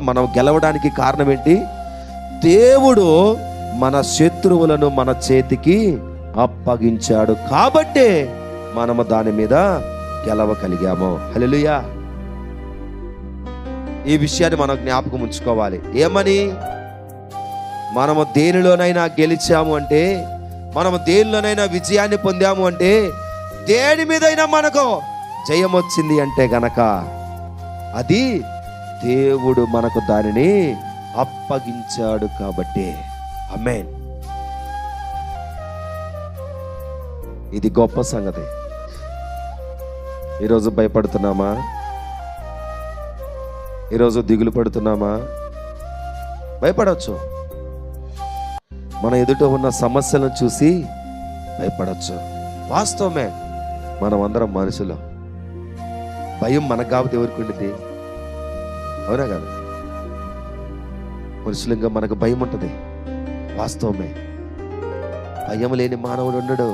మనం గెలవడానికి కారణం ఏంటి? దేవుడు మన శత్రువులను మన చేతికి అప్పగించాడు కాబట్టే మనము దాని మీద గెలవగలిగాము. హల్లెలూయా. ఈ విషయాన్ని మనం జ్ఞాపకం ఉంచుకోవాలి. ఏమని? మనము దేనిలోనైనా గెలిచాము అంటే, మనము దేనిలోనైనా విజయాన్ని పొందాము అంటే, దేని మీదైనా మనకు జయం వచ్చింది అంటే గనక అది దేవుడు మనకు దానిని అప్పగించాడు కాబట్టి. ఆమేన్. ఇది గొప్ప సంగతి. ఈరోజు భయపడుతున్నామా? ఈరోజు దిగులు పడుతున్నామా? భయపడవచ్చు. మన ఎదుట ఉన్న సమస్యలను చూసి భయపడవచ్చు. వాస్తవమే, మనం అందరం మనుషులు. భయం మనకు కాబట్టి ఎవరికి ఉండింది? అవునా కదా? మనుషులంగా మనకు భయం ఉంటుంది. వాస్తవమే. భయం లేని మానవుడు ఉండడు.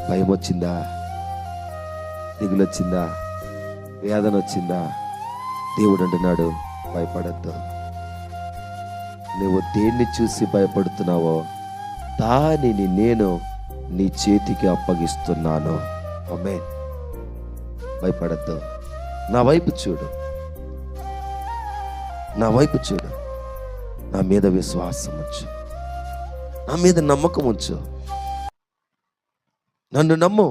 భయం వచ్చిందా, దిగులు వచ్చిందా, వేదన వచ్చిందా, దేవుడు అంటున్నాడు భయపడద్దు. నువ్వు దేన్ని చూసి భయపడుతున్నావో దానిని నేను నీ చేతికి అప్పగిస్తున్నాను. ఆమేన్. భయపడద్దు. నా వైపు చూడు, నా వైపు చూడు. నా మీద విశ్వాసం ఉంచు, నా మీద నమ్మకం ఉంచు. నన్ను నమ్ము.